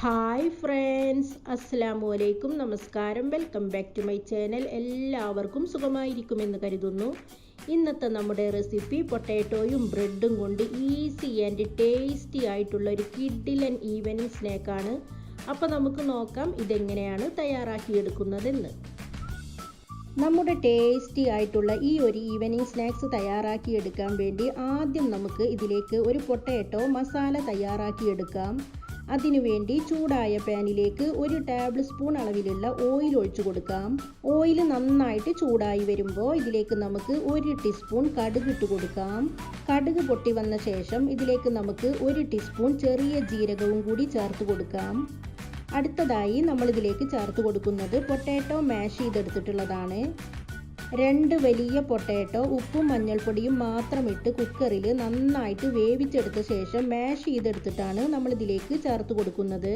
Hi friends, അസ്സലാമു അലൈക്കും. നമസ്കാരം. Welcome back to my channel. എല്ലാവർക്കും സുഖമായിരിക്കുമെന്ന് കരുതുന്നു. ഇന്നത്തെ നമ്മുടെ റെസിപ്പി പൊട്ടാറ്റോയും ബ്രെഡും കൊണ്ട് ഈസി ആൻഡ് ടേസ്റ്റി ആയിട്ടുള്ള ഒരു കിഡിലൻ ഈവനിങ് സ്നാക്കാണ്. അപ്പോൾ നമുക്ക് നോക്കാം ഇതെങ്ങനെയാണ് തയ്യാറാക്കിയെടുക്കുന്നതെന്ന്. നമ്മുടെ ടേസ്റ്റി ആയിട്ടുള്ള ഈ ഒരു ഈവനിങ് സ്നാക്സ് തയ്യാറാക്കിയെടുക്കാൻ വേണ്ടി ആദ്യം നമുക്ക് ഇതിലേക്ക് ഒരു പൊട്ടാറ്റോ മസാല തയ്യാറാക്കിയെടുക്കാം. അതിനുവേണ്ടി ചൂടായ പാനിലേക്ക് 1 ടേബിൾ സ്പൂൺ അളവിലുള്ള ഓയിൽ ഒഴിച്ചു കൊടുക്കാം. ഓയിൽ നന്നായിട്ട് ചൂടായി വരുമ്പോൾ ഇതിലേക്ക് നമുക്ക് 1 ടീസ്പൂൺ കടുക് ഇട്ട് കൊടുക്കാം. കടുക് പൊട്ടി വന്ന ശേഷം ഇതിലേക്ക് നമുക്ക് 1 ടീസ്പൂൺ ചെറിയ ജീരകവും കൂടി ചേർത്ത് കൊടുക്കാം. അടുത്തതായി നമ്മൾ ഇതിലേക്ക് ചേർത്ത് കൊടുക്കുന്നത് പൊട്ടാറ്റോ മാഷ് ചെയ്തെടുത്തിട്ടുള്ളതാണ്. 2 വലിയ പൊട്ടാറ്റോ ഉപ്പും മഞ്ഞൾപ്പൊടിയും മാത്രം ഇട്ട് കുക്കറിൽ നന്നായിട്ട് വേവിച്ചെടുത്ത ശേഷം മാഷ് ചെയ്തെടുത്തിട്ടാണ് നമ്മൾ ഇതിലേക്ക് ചേർത്ത് കൊടുക്കുന്നത്.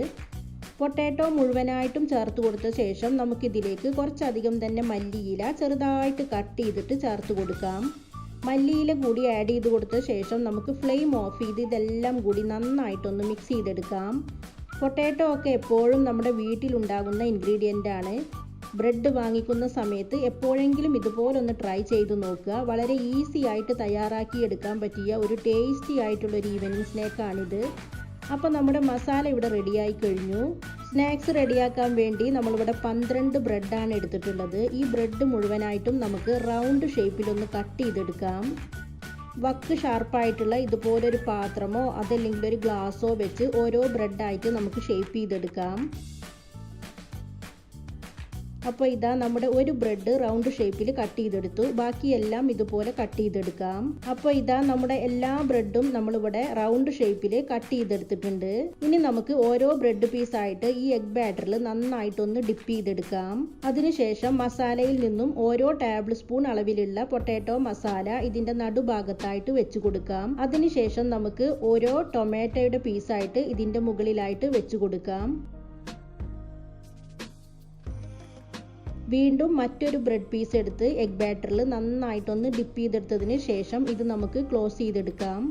പൊട്ടാറ്റോ മുഴുവനായിട്ടും ചേർത്ത് കൊടുത്ത ശേഷം നമുക്കിതിലേക്ക് കുറച്ചധികം തന്നെ മല്ലിയില ചെറുതായിട്ട് കട്ട് ചെയ്തിട്ട് ചേർത്ത് കൊടുക്കാം. മല്ലിയില കൂടി ആഡ് ചെയ്ത് കൊടുത്ത ശേഷം നമുക്ക് ഫ്ലെയിം ഓഫ് ചെയ്ത് ഇതെല്ലാം കൂടി നന്നായിട്ടൊന്ന് മിക്സ് ചെയ്തെടുക്കാം. പൊട്ടാറ്റോ ഒക്കെ എപ്പോഴും നമ്മുടെ വീട്ടിലുണ്ടാകുന്ന ഇൻഗ്രീഡിയൻ്റ് ആണ്. ബ്രെഡ് വാങ്ങിക്കുന്ന സമയത്ത് എപ്പോഴെങ്കിലും ഇതുപോലൊന്ന് ട്രൈ ചെയ്ത് നോക്കുക. വളരെ ഈസി ആയിട്ട് തയ്യാറാക്കിയെടുക്കാൻ പറ്റിയ ഒരു ടേസ്റ്റി ആയിട്ടുള്ള ഒരു ഈവനിങ് സ്നാക്കാണിത്. അപ്പോൾ നമ്മുടെ മസാല ഇവിടെ റെഡിയായി കഴിഞ്ഞു. സ്നാക്സ് റെഡിയാക്കാൻ വേണ്ടി നമ്മളിവിടെ 12 ബ്രെഡാണ് എടുത്തിട്ടുള്ളത്. ഈ ബ്രെഡ് മുഴുവനായിട്ടും നമുക്ക് റൗണ്ട് ഷേപ്പിലൊന്ന് കട്ട് ചെയ്തെടുക്കാം. വക്ക് ഷാർപ്പായിട്ടുള്ള ഇതുപോലൊരു പാത്രമോ അതല്ലെങ്കിൽ ഒരു ഗ്ലാസ്സോ വെച്ച് ഓരോ ബ്രെഡായിട്ട് നമുക്ക് ഷേപ്പ് ചെയ്തെടുക്കാം. അപ്പോൾ ഇതാ നമ്മുടെ ഒരു ബ്രെഡ് റൗണ്ട് ഷേപ്പിൽ കട്ട് ചെയ്തെടുത്തു. ബാക്കിയെല്ലാം ഇതുപോലെ കട്ട് ചെയ്തെടുക്കാം. അപ്പോൾ ഇതാ നമ്മുടെ എല്ലാ ബ്രെഡും നമ്മളിവിടെ റൗണ്ട് ഷേപ്പിൽ കട്ട് ചെയ്തെടുത്തിട്ടുണ്ട്. ഇനി നമുക്ക് ഓരോ ബ്രെഡ് പീസായിട്ട് ഈ എഗ് ബാറ്ററിൽ നന്നായിട്ടൊന്ന് ഡിപ്പ് ചെയ്തെടുക്കാം. അതിനുശേഷം മസാലയിൽ നിന്നും ഓരോ ടേബിൾ സ്പൂൺ അളവിലുള്ള പൊട്ടാറ്റോ മസാല ഇതിൻ്റെ നടുഭാഗത്തായിട്ട് വെച്ച് കൊടുക്കാം. അതിനുശേഷം നമുക്ക് ഓരോ ടൊമാറ്റോയുടെ പീസായിട്ട് ഇതിൻ്റെ മുകളിലായിട്ട് വെച്ച് കൊടുക്കാം. വീണ്ടും മറ്റൊരു ബ്രെഡ് പീസ് എടുത്ത് എഗ് ബാറ്ററിൽ നന്നായിട്ടൊന്ന് ഡിപ്പ് ചെയ്തെടുത്തതിന് ശേഷം ഇത് നമുക്ക് ക്ലോസ് ചെയ്തെടുക്കാം.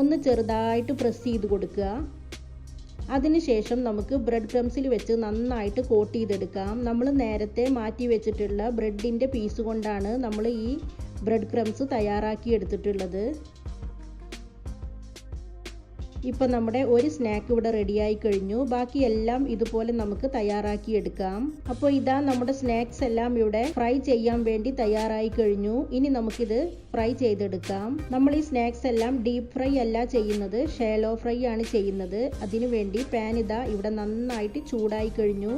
ഒന്ന് ചെറുതായിട്ട് പ്രസ് ചെയ്ത് കൊടുക്കുക. അതിനുശേഷം നമുക്ക് ബ്രെഡ് ക്രംസിൽ വെച്ച് നന്നായിട്ട് കോട്ട് ചെയ്തെടുക്കാം. നമ്മൾ നേരത്തെ മാറ്റി വെച്ചിട്ടുള്ള ബ്രെഡിൻ്റെ പീസ് കൊണ്ടാണ് നമ്മൾ ഈ ബ്രെഡ് ക്രംസ് തയ്യാറാക്കി എടുത്തിട്ടുള്ളത്. ഇപ്പം നമ്മുടെ ഒരു സ്നാക്ക് ഇവിടെ റെഡിയായി കഴിഞ്ഞു. ബാക്കിയെല്ലാം ഇതുപോലെ നമുക്ക് തയ്യാറാക്കി എടുക്കാം. അപ്പോൾ ഇതാ നമ്മുടെ സ്നാക്സ് എല്ലാം ഇവിടെ ഫ്രൈ ചെയ്യാൻ വേണ്ടി തയ്യാറായി കഴിഞ്ഞു. ഇനി നമുക്കിത് ഫ്രൈ ചെയ്തെടുക്കാം. നമ്മൾ ഈ സ്നാക്സ് എല്ലാം ഡീപ്പ് ഫ്രൈ അല്ല ചെയ്യുന്നത്, ഷാലോ ഫ്രൈ ആണ് ചെയ്യുന്നത്. അതിനുവേണ്ടി പാൻ ഇതാ ഇവിടെ നന്നായിട്ട് ചൂടായി കഴിഞ്ഞു.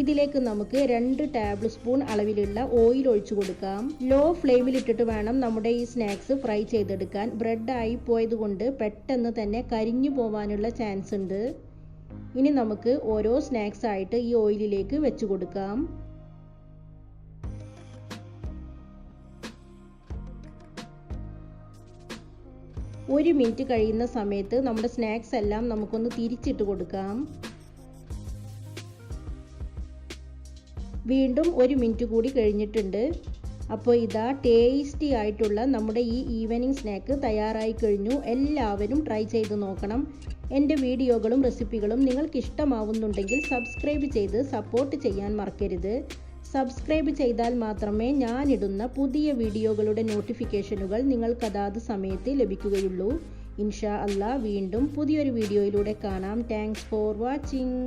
ഇതിലേക്ക് നമുക്ക് 2 ടേബിൾ സ്പൂൺ അളവിലുള്ള ഓയിൽ ഒഴിച്ചു കൊടുക്കാം. ലോ ഫ്ലെയിമിൽ ഇട്ടിട്ട് വേണം നമ്മുടെ ഈ സ്നാക്സ് ഫ്രൈ ചെയ്തെടുക്കാൻ. ബ്രെഡ് ആയി പോയത് കൊണ്ട് പെട്ടെന്ന് തന്നെ കരിഞ്ഞു പോവാനുള്ള ചാൻസ് ഉണ്ട്. ഇനി നമുക്ക് ഓരോ സ്നാക്സ് ആയിട്ട് ഈ ഓയിലിലേക്ക് വെച്ച് കൊടുക്കാം. ഒരു മിനിറ്റ് കഴിയുന്ന സമയത്ത് നമ്മുടെ സ്നാക്സ് എല്ലാം നമുക്കൊന്ന് തിരിച്ചിട്ട് കൊടുക്കാം. വീണ്ടും 1 മിനിറ്റ് കൂടി കഴിഞ്ഞിട്ടുണ്ട്. അപ്പോൾ ഇതാ ടേസ്റ്റി ആയിട്ടുള്ള നമ്മുടെ ഈ ഈവനിങ് സ്നാക്ക് തയ്യാറായി കഴിഞ്ഞു. എല്ലാവരും ട്രൈ ചെയ്ത് നോക്കണം. എൻ്റെ വീഡിയോകളും റെസിപ്പികളും നിങ്ങൾക്ക് ഇഷ്ടമാവുന്നുണ്ടെങ്കിൽ സബ്സ്ക്രൈബ് ചെയ്ത് സപ്പോർട്ട് ചെയ്യാൻ മറക്കരുത്. സബ്സ്ക്രൈബ് ചെയ്താൽ മാത്രമേ ഞാനിടുന്ന പുതിയ വീഡിയോകളുടെ നോട്ടിഫിക്കേഷനുകൾ നിങ്ങൾക്ക് അതാത് സമയത്ത് ലഭിക്കുകയുള്ളൂ. ഇൻഷാ അല്ലാ വീണ്ടും പുതിയൊരു വീഡിയോയിലൂടെ കാണാം. Thanks for watching.